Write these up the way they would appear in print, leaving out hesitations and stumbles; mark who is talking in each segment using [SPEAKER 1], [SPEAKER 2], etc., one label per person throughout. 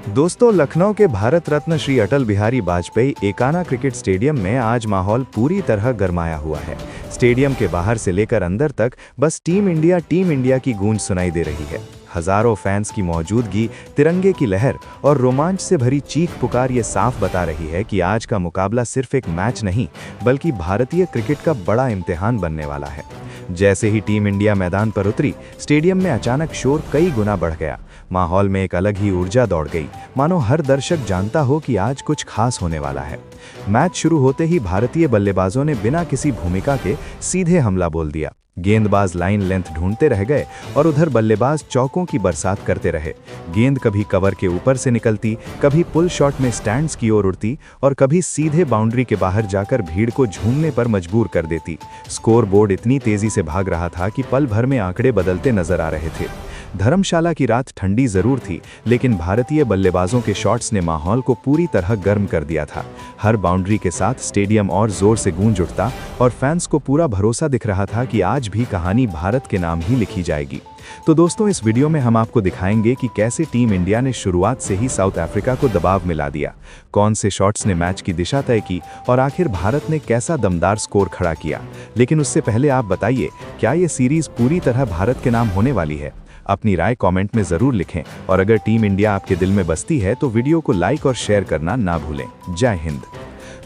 [SPEAKER 1] दोस्तों, लखनऊ के Bharat Ratna Shri Atal Bihari Vajpayee Ekana cricket stadium में आज माहौल पूरी तरह गरमाया हुआ है। स्टेडियम के बाहर से लेकर अंदर तक बस टीम इंडिया की गूंज सुनाई दे रही है। हजारों फैंस की मौजूदगी, तिरंगे की लहर और रोमांच से भरी चीख पुकार ये साफ बता रही है कि आज का मुकाबला सिर्फ एक मैच नहीं, बल्कि भारतीय क्रिकेट का बड़ा इम्तिहान बनने वाला है। जैसे ही टीम इंडिया मैदान पर उतरी, स्टेडियम में अचानक शोर कई गुना बढ़ गया। माहौल में एक अलग ही ऊर्जा दौड़ गई, मानो हर दर्शक जानता हो कि आज कुछ खास होने वाला है। मैच शुरू होते ही भारतीय बल्लेबाजों ने बिना किसी भूमिका के सीधे हमला बोल दिया। गेंदबाज लाइन लेंथ ढूंढते रह गए और उधर बल्लेबाज चौकों की बरसात करते रहे। गेंद कभी कवर के ऊपर से निकलती, कभी पुल शॉट में स्टैंड्स की ओर उड़ती और कभी सीधे बाउंड्री के बाहर जाकर भीड़ को झूमने पर मजबूर कर देती। स्कोर बोर्ड इतनी तेजी से भाग रहा था कि पल भर में आंकड़े बदलते नजर आ रहे थे। धर्मशाला की रात ठंडी जरूर थी, लेकिन भारतीय बल्लेबाजों के शॉट्स ने माहौल को पूरी तरह गर्म कर दिया था। हर बाउंड्री के साथ स्टेडियम और जोर से गूंज उठता और फैंस को पूरा भरोसा दिख रहा था कि आज भी कहानी भारत के नाम ही लिखी जाएगी। तो दोस्तों, इस वीडियो में हम आपको दिखाएंगे कि कैसे टीम इंडिया ने शुरुआत से ही साउथ अफ्रीका को दबाव मिला दिया, कौन से शॉट्स ने मैच की दिशा तय की और आखिर भारत ने कैसा दमदार स्कोर खड़ा किया। लेकिन उससे पहले आप बताइए, क्या ये सीरीज पूरी तरह भारत के नाम होने वाली है? अपनी राय कमेंट में ज़रूर लिखें और अगर टीम इंडिया आपके दिल में बसती है तो वीडियो को लाइक और शेयर करना ना भूलें। जय हिंद।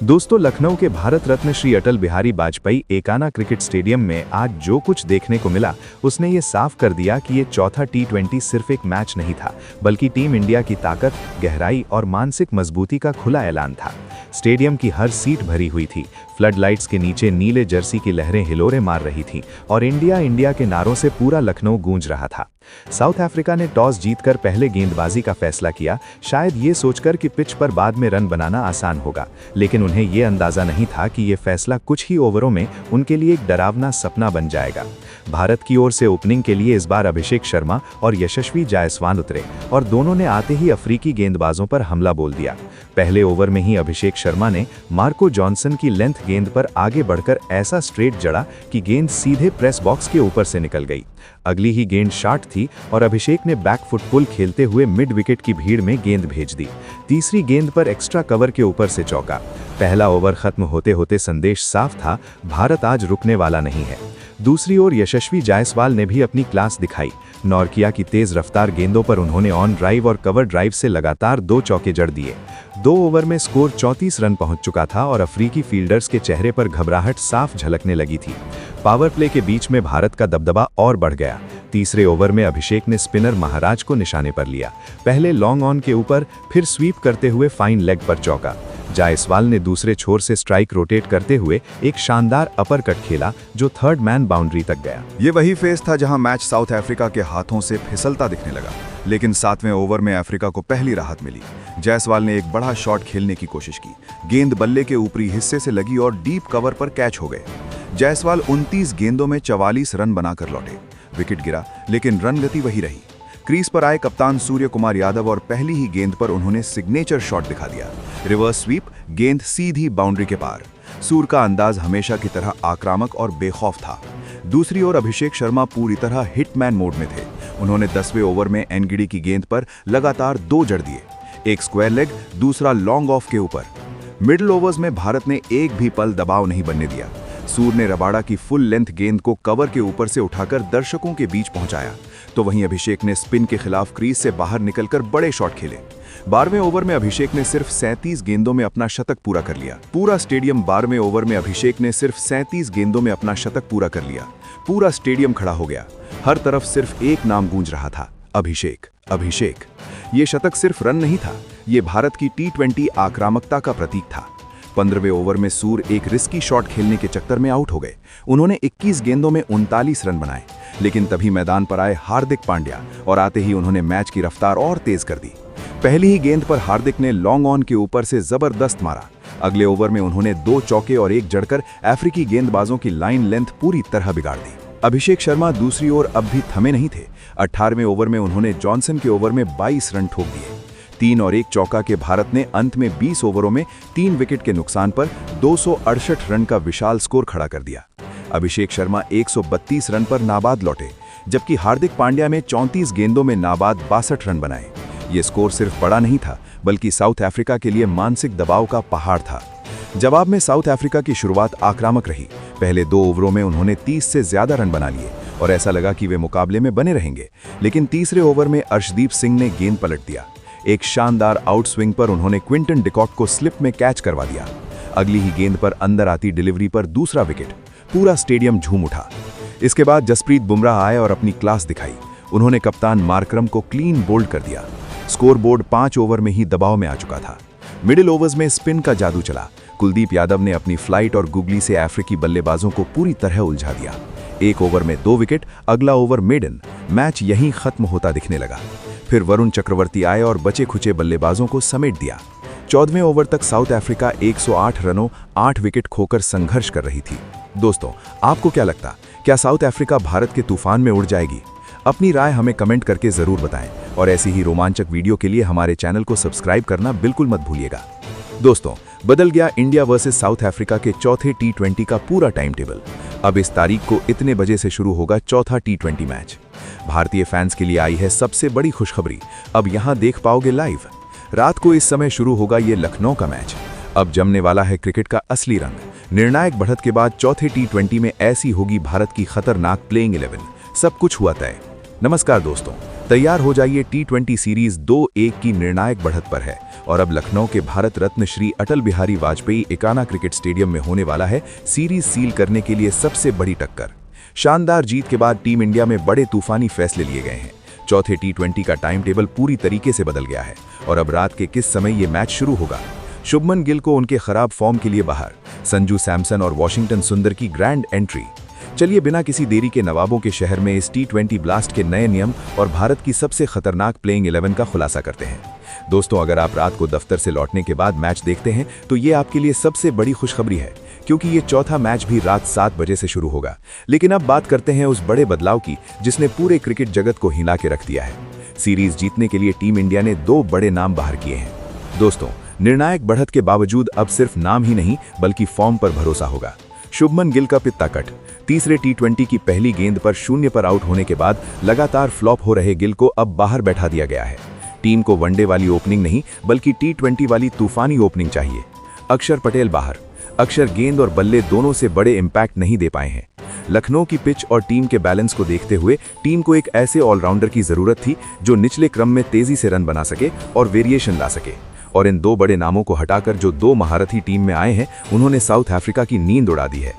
[SPEAKER 1] दोस्तों, लखनऊ के भारत रत्न श्री अटल बिहारी वाजपेयी एकाना क्रिकेट स्टेडियम में आज जो कुछ देखने को मिला, उसने ये साफ कर दिया कि ये चौथा T20 सिर्फ एक मैच नहीं था, बल्कि टीम इंडिया की ताकत, गहराई और मानसिक मजबूती का खुला ऐलान था। स्टेडियम की हर सीट भरी हुई थी, फ्लड लाइट्स के नीचे नीले जर्सी की लहरें हिलोरे मार रही थीं और इंडिया के नारों से पूरा लखनऊ गूंज रहा था। साउथ अफ्रीका ने टॉस जीतकर पहले गेंदबाजी का फैसला किया, शायद ये सोचकर कि पिच पर बाद में रन बनाना आसान होगा, लेकिन उन्हें ये अंदाजा नहीं था कि ये फैसला कुछ ही ओवरों में उनके लिए एक डरावना सपना बन जाएगा। भारत की ओर से ओपनिंग के लिए इस बार अभिषेक शर्मा और यशस्वी जायसवाल उतरे और दोनों ने आते ही अफ्रीकी गेंदबाजों पर हमला बोल दिया। पहले ओवर में ही अभिषेक शर्मा ने मार्को जॉनसन की लेंथ गेंद पर आगे बढ़कर ऐसा स्ट्रेट जड़ा कि गेंद सीधे प्रेस बॉक्स के ऊपर से निकल गई। अगली ही गेंद शॉट थी और अभिषेक ने बैक फुट पुल खेलते हुए मिड विकेट की भीड़ में गेंद भेज दी। तीसरी गेंद पर एक्स्ट्रा कवर के ऊपर से चौका। पहला ओवर खत्म होते होते संदेश साफ था, भारत आज रुकने वाला नहीं है। दूसरी ओर यशस्वी जायसवाल ने भी अपनी क्लास दिखाई। नॉर्किया की तेज रफ्तार गेंदों पर उन्होंने ऑन ड्राइव और कवर ड्राइव से लगातार 2 चौके जड़ दिए। 2 ओवर में स्कोर 34 रन पहुंच चुका था और अफ्रीकी फील्डर्स के चेहरे पर घबराहट साफ झलकने लगी थी। पावर प्ले के बीच में भारत का दबदबा और बढ़ गया। तीसरे ओवर में अभिषेक ने स्पिनर महाराज को निशाने पर लिया। पहले लॉन्ग ऑन के ऊपर, फिर स्वीप करते हुए फाइन लेग पर चौका। जायसवाल ने दूसरे छोर से स्ट्राइक रोटेट करते हुए एक शानदार अपर कट खेला जो थर्ड मैन बाउंड्री तक गया।
[SPEAKER 2] ये वही फेज था जहां मैच साउथ अफ्रीका के हाथों से फिसलता दिखने लगा, लेकिन 7वें ओवर में अफ्रीका को पहली राहत मिली। जायसवाल ने एक बड़ा शॉट खेलने की कोशिश की, गेंद बल्ले के ऊपरी हिस्से से लगी और डीप कवर पर कैच हो गए। जायसवाल 29 गेंदों में 44 रन बनाकर लौटे। विकेट गिरा, लेकिन रन गति वही रही। क्रीज पर आए कप्तान सूर्य कुमार यादव और पहली ही गेंद पर उन्होंने सिग्नेचर शॉट दिखा दिया। रिवर्स स्वीप, गेंद सीधी बाउंड्री के पार। सूर्य का अंदाज हमेशा की तरह आक्रामक और बेखौफ था। दूसरी ओर अभिषेक शर्मा पूरी तरह हिटमैन मोड में थे। उन्होंने 10वें ओवर में एनगिडी की गेंद पर लगातार 2 जड़ दिए, एक स्क्वायर लेग, दूसरा लॉन्ग ऑफ के ऊपर। मिडिल ओवर्स में भारत ने एक भी पल दबाव नहीं बनने दिया। सूर्य ने रबाड़ा की फुल लेंथ गेंद को कवर के ऊपर से उठाकर दर्शकों के बीच पहुंचाया, तो वहीं अभिषेक ने स्पिन के खिलाफ क्रीज से बाहर निकलकर बड़े शॉट खेले। 12वें ओवर में अभिषेक ने सिर्फ 37 गेंदों में अपना शतक पूरा कर लिया। पूरा स्टेडियम 12वें ओवर में अभिषेक ने सिर्फ 37 गेंदों में अपना शतक पूरा कर लिया। पूरा स्टेडियम खड़ा हो गया। हर तरफ सिर्फ एक नाम गूंज रहा था, अभिषेक, अभिषेक। ये शतक सिर्फ रन नहीं था, ये भारत की T20 आक्रामकता का प्रतीक था। 15वें ओवर में सूर्य एक रिस्की शॉट खेलने के चक्कर में आउट हो गए। उन्होंने 21 गेंदों में 39 रन बनाए, लेकिन तभी मैदान पर आए हार्दिक पांड्या और आते ही उन्होंने मैच की रफ्तार और तेज कर दी। पहली ही गेंद पर हार्दिक ने लॉन्ग ऑन के ऊपर से जबरदस्त मारा। अगले ओवर में उन्होंने 2 चौके और 1 जड़कर अफ्रीकी गेंदबाजों की लाइन लेंथ पूरी तरह बिगाड़ दी। अभिषेक शर्मा दूसरी ओर अब भी थमे नहीं थे। 18वें ओवर में उन्होंने जॉनसन के ओवर में 22 रन ठोक दिए। 3 और 1 चौका के भारत ने अंत में 20 ओवरों में 3 विकेट के नुकसान पर 268 रन का विशाल स्कोर खड़ा कर दिया। अभिषेक शर्मा 132 रन पर नाबाद लौटे, जबकि हार्दिक पांड्या ने 34 गेंदों में नाबाद 62 रन बनाए। ये स्कोर सिर्फ बड़ा नहीं था, बल्कि साउथ अफ्रीका के लिए मानसिक दबाव का पहाड़ था। जवाब में साउथ अफ्रीका की शुरुआत आक्रामक रही। पहले 2 ओवरों में उन्होंने 30 से ज्यादा रन बना लिए और ऐसा लगा कि वे मुकाबले में बने रहेंगे। लेकिन तीसरे ओवर में अर्शदीप सिंह ने गेंद पलट दिया। एक शानदार आउट स्विंग पर उन्होंने क्विंटन डिकॉक को स्लिप में कैच करवा दिया। अगली ही गेंद पर अंदर आती डिलीवरी पर दूसरा विकेट। पूरा स्टेडियम झूम उठा। इसके बाद जसप्रीत बुमराह आए और अपनी क्लास दिखाई। उन्होंने कप्तान मार्करम को क्लीन बोल्ड कर दिया। स्कोरबोर्ड 5 ओवर में ही दबाव में आ चुका था। मिडिल ओवर्स में स्पिन का जादू चला। कुलदीप यादव ने अपनी फ्लाइट और गुगली से अफ्रीकी बल्लेबाजों को पूरी तरह उलझा दिया। 1 ओवर में 2 विकेट, अगला ओवर मेडन। मैच यहीं खत्म होता दिखने लगा। फिर वरुण चक्रवर्ती आए और बचे खुचे बल्लेबाजों को समेट दिया। 14वें ओवर तक साउथ अफ्रीका 108 रनों 8 विकेट खोकर संघर्ष कर रही थी। दोस्तों, आपको क्या लगता, क्या साउथ अफ्रीका भारत के तूफान में उड़ जाएगी? अपनी राय हमें कमेंट करके जरूर बताएं और ऐसी ही रोमांचक वीडियो के लिए हमारे चैनल को सब्सक्राइब करना बिल्कुल मत भूलिएगा। दोस्तों, बदल गया इंडिया वर्सेस साउथ अफ्रीका के चौथे T20 का पूरा टाइम टेबल। अब इस तारीख को इतने बजे से शुरू होगा चौथा T20 मैच। भारतीय फैंस के लिए आई है सबसे बड़ी खुशखबरी, अब यहां देख पाओगे लाइव। रात को इस समय शुरू होगा ये लखनऊ का मैच। अब जमने वाला है क्रिकेट का असली रंग। निर्णायक बढ़त के बाद चौथे T20 में ऐसी होगी भारत की खतरनाक प्लेइंग 11। सब कुछ हुआ तय। नमस्कार दोस्तों, तैयार हो जाइए। T20 सीरीज 2-1 की निर्णायक बढ़त पर है और अब लखनऊ के भारत रत्न श्री अटल बिहारी वाजपेयी एकाना क्रिकेट स्टेडियम में होने वाला है सीरीज सील करने के लिए सबसे बड़ी टक्कर। शानदार जीत के बाद टीम इंडिया में बड़े तूफानी फैसले लिए गए हैं। चौथे T20 का टाइम टेबल पूरी तरीके से बदल गया है और अब रात के किस समय ये मैच शुरू होगा। शुभमन गिल को उनके खराब फॉर्म के लिए बाहर, संजू सैमसन और वॉशिंगटन सुंदर की ग्रैंड एंट्री। चलिए बिना किसी देरी के नवाबों के शहर में इस T20 ब्लास्ट के नए नियम और भारत की सबसे खतरनाक प्लेइंग 11 का खुलासा करते हैं। दोस्तों, अगर आप रात को दफ्तर से लौटने के बाद मैच देखते हैं तो ये आपके लिए सबसे बड़ी खुशखबरी है, क्योंकि ये चौथा मैच भी रात 7 बजे से शुरू होगा। लेकिन अब बात करते हैं उस बड़े बदलाव की जिसने पूरे क्रिकेट जगत को हिला के रख दिया है। सीरीज जीतने के लिए टीम इंडिया ने 2 बड़े नाम बाहर किए हैं। दोस्तों, निर्णायक बढ़त के बावजूद अब सिर्फ नाम ही नहीं बल्कि फॉर्म पर भरोसा होगा। शुभमन गिल का पित्ता कट। तीसरे T20 की पहली गेंद पर 0 पर आउट होने के बाद लगातार फ्लॉप हो रहे गिल को अब बाहर बैठा दिया गया है। टीम को वनडे वाली ओपनिंग नहीं बल्कि T20 वाली तूफानी ओपनिंग चाहिए। अक्षर पटेल बाहर। अक्षर गेंद और बल्ले दोनों से बड़े इम्पैक्ट नहीं दे पाए हैं। लखनऊ की पिच और टीम के बैलेंस को देखते हुए टीम को एक ऐसे ऑलराउंडर की जरूरत थी जो निचले क्रम में तेजी से रन बना सके और वेरिएशन ला सके। और इन 2 बड़े नामों को हटाकर जो 2 महारथी टीम में आए हैं, उन्होंने साउथ अफ्रीका की नींद उड़ा दी है।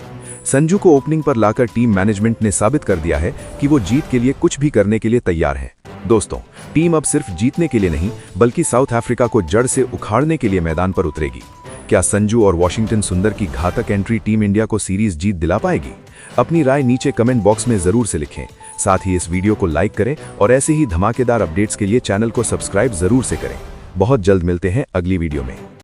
[SPEAKER 2] संजू को ओपनिंग पर लाकर टीम मैनेजमेंट ने साबित कर दिया है कि वो जीत के लिए कुछ भी करने के लिए तैयार है। दोस्तों, टीम अब सिर्फ जीतने के लिए नहीं बल्कि साउथ अफ्रीका को जड़ से उखाड़ने के लिए मैदान पर उतरेगी। क्या संजू और वॉशिंगटन सुंदर की घातक एंट्री टीम इंडिया को सीरीज जीत दिला पाएगी? अपनी राय नीचे कमेंट बॉक्स में जरूर से लिखें। साथ ही इस वीडियो को लाइक करें और ऐसे ही धमाकेदार अपडेट्स के लिए चैनल को सब्सक्राइब जरूर से करें। बहुत जल्द मिलते हैं अगली वीडियो में।